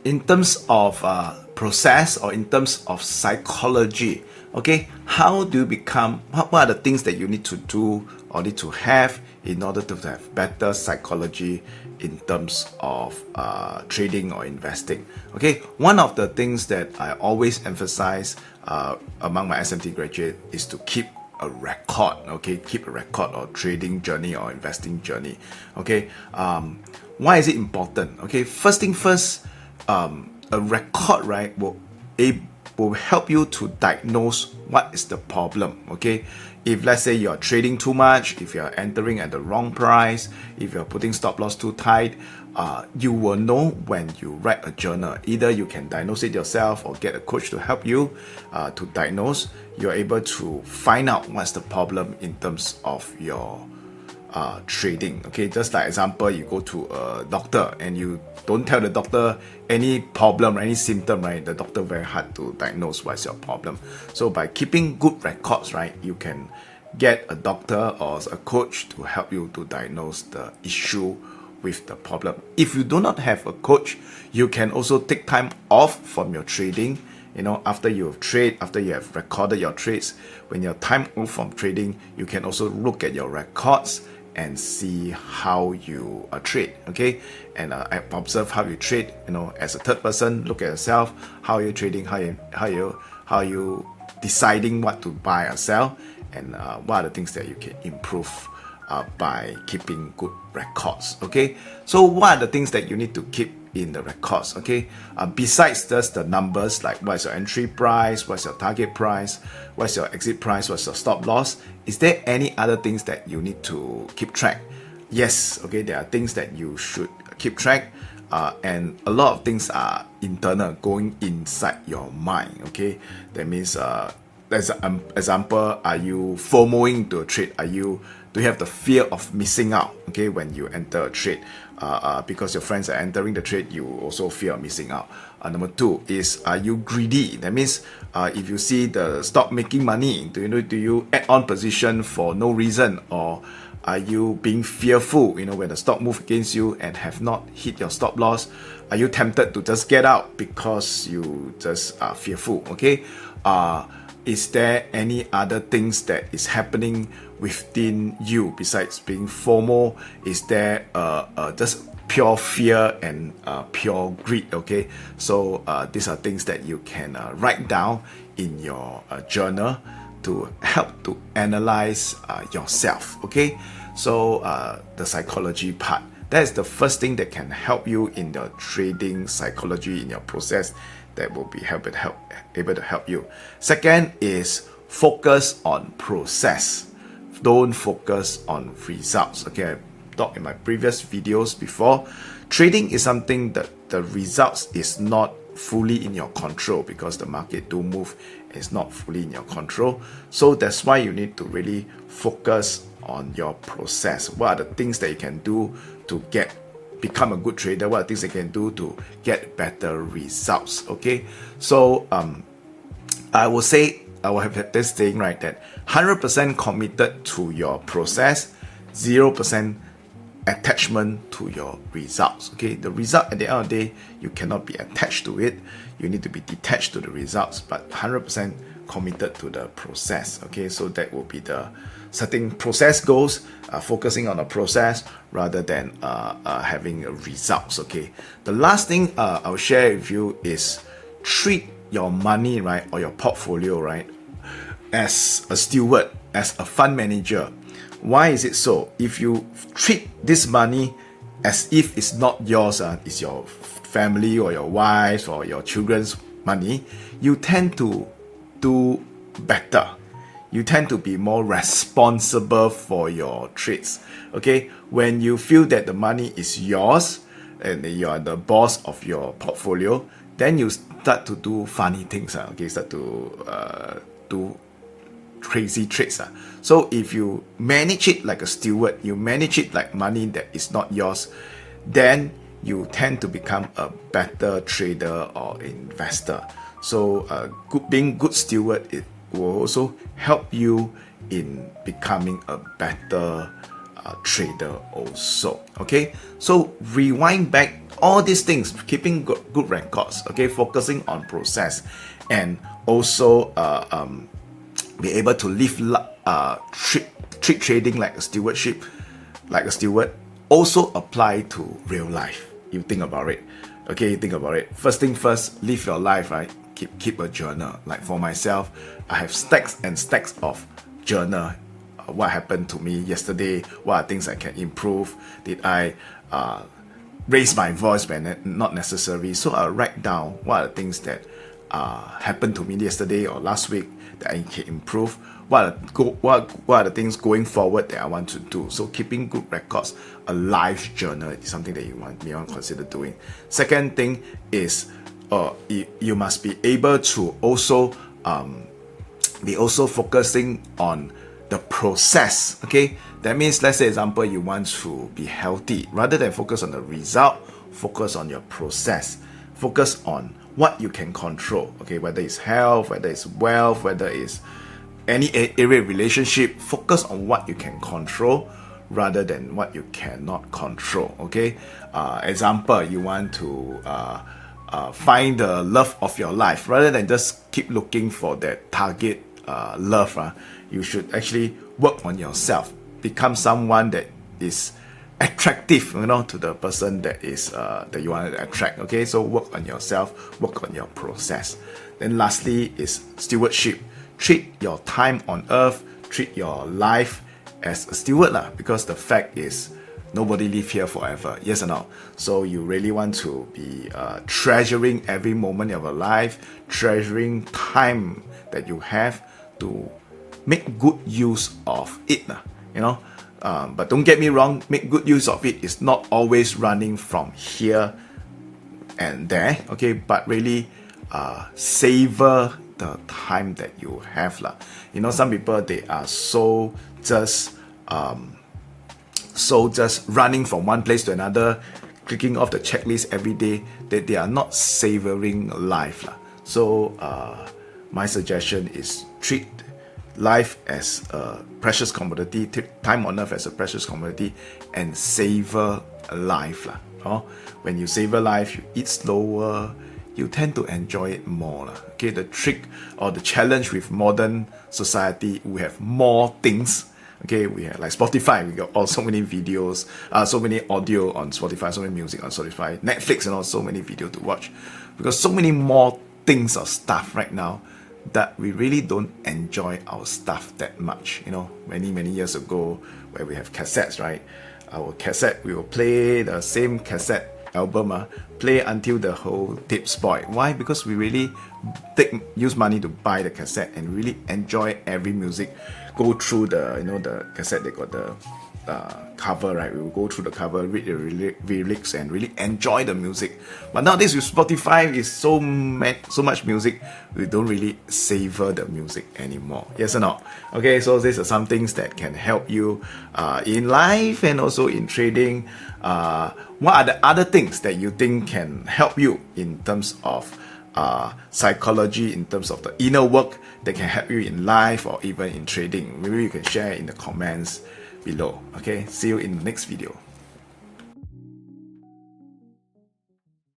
in terms of process or in terms of psychology, okay, how do you become, what are the things that you need to do or need to have in order to have better psychology in terms of trading or investing? Okay, one of the things that I always emphasize among my SMT graduate is to keep a record, okay, keep a record of trading journey or investing journey, okay. Why is it important? Okay, first thing first, a record, right, will help you to diagnose what is the problem, okay. If let's say you're trading too much, if you're entering at the wrong price, if you're putting stop loss too tight, you will know when you write a journal. Either you can diagnose it yourself or get a coach to help you to diagnose. You're able to find out what's the problem in terms of your trading. Okay, just like example, you go to a doctor and you don't tell the doctor any problem or any symptom, right? The doctor very hard to diagnose what's your problem. So by keeping good records, right, you can get a doctor or a coach to help you to diagnose the issue with the problem. If you do not have a coach, you can also take time off from your trading. You know, after you have trade, after you have recorded your trades, when you're time off from trading, you can also look at your records and see how you trade, okay, and observe how you trade. You know, as a third person, look at yourself, how you're trading, how you deciding what to buy or sell, and what are the things that you can improve by keeping good records. Okay, so what are the things that you need to keep in the records? Okay, besides just the numbers, like what's your entry price, what's your target price, what's your exit price, what's your stop loss, is there any other things that you need to keep track? Yes, okay, there are things that you should keep track, and a lot of things are internal, going inside your mind. Okay, that means as an example, are you FOMOing to a trade? Do you have the fear of missing out, okay, when you enter a trade? Because your friends are entering the trade, you also fear of missing out. Number two is, are you greedy? That means if you see the stock making money, do you add on position for no reason, or are you being fearful? You know, when the stock move against you and have not hit your stop loss, are you tempted to just get out because you just are fearful? Okay, is there any other things that is happening within you besides being FOMO? Is there just pure fear and pure greed? Okay, so these are things that you can write down in your journal to help to analyze yourself. Okay, so the psychology part, that's the first thing that can help you in the trading psychology in your process, that will be able to help you. Second is focus on process. Don't focus on results. Okay, I talked in my previous videos before. Trading is something that the results is not fully in your control, because the market do move, it's not fully in your control. So that's why you need to really focus on your process. What are the things that you can do to become a good trader? What are things you can do to get better results? Okay, so I will have this thing, right, that 100% committed to your process, 0% attachment to your results. Okay, the result at the end of the day, you cannot be attached to it, you need to be detached to the results, but 100% committed to the process. Okay, so that will be the setting process goals, focusing on the process rather than having results. Okay, the last thing I'll share with you is treat your money, right, or your portfolio, right, as a steward, as a fund manager. Why is it so? If you treat this money as if it's not yours, it's your family or your wife's or your children's money, you tend to do better. You tend to be more responsible for your trades. Okay, when you feel that the money is yours and you are the boss of your portfolio, then you start to do funny things. Okay, start to do crazy trades. So if you manage it like a steward, you manage it like money that is not yours, then you tend to become a better trader or investor. So being good steward, it will also help you in becoming a better trader also. Okay, so rewind back all these things, keeping good records, okay, focusing on process, and also be able to treat trading like a stewardship, like a steward, also apply to real life. You think about it. Okay, think about it. First thing first, live your life, right? Keep a journal. Like for myself, I have stacks and stacks of journal. What happened to me yesterday? What are things I can improve? Did I raise my voice when not necessary? So I'll write down what are the things that happened to me yesterday or last week that I can improve. What are the things going forward that I want to do? So keeping good records, a live journal is something that you want to consider doing. Second thing is you must be able to also be also focusing on the process. Okay, that means, let's say example, you want to be healthy. Rather than focus on the result, focus on your process. Focus on what you can control. Okay, whether it's health, whether it's wealth, whether it's any area of relationship, focus on what you can control rather than what you cannot control. Okay, example, you want to find the love of your life. Rather than just keep looking for that target love, you should actually work on yourself, become someone that is attractive, to the person that is that you want to attract. Okay, so work on yourself, work on your process. Then lastly is stewardship. Treat your time on earth, treat your life as a steward, because the fact is nobody live here forever, yes or no? So you really want to be treasuring every moment of your life, treasuring time that you have to make good use of it, but don't get me wrong, make good use of it is not always running from here and there, okay, but really savor the time that you have. Some people, they are so just running from one place to another, clicking off the checklist every day, that they are not savoring life. So my suggestion is treat life as a precious commodity, time on earth as a precious commodity, and savor life. When you savor life, you eat slower, you tend to enjoy it more. Okay, the trick or the challenge with modern society, we have more things. Okay, we have like Spotify, we got so many videos, so many audio on Spotify, so many music on Spotify, Netflix, and so many videos to watch, because so many more things or stuff right now that we really don't enjoy our stuff that much. Many years ago, where we have cassettes, right? Our cassette, we will play the same cassette album, play until the whole tape spoiled. Why? Because we really use money to buy the cassette and really enjoy every music. Go through the the cassette, they got the cover, right? We will go through the cover, read the lyrics, and really enjoy the music. But nowadays with Spotify, is so much music, we don't really savor the music anymore. Yes or no? Okay, so these are some things that can help you in life and also in trading. What are the other things that you think can help you in terms of psychology, in terms of the inner work that can help you in life or even in trading? Maybe you can share in the comments below. Okay, see you in the next video.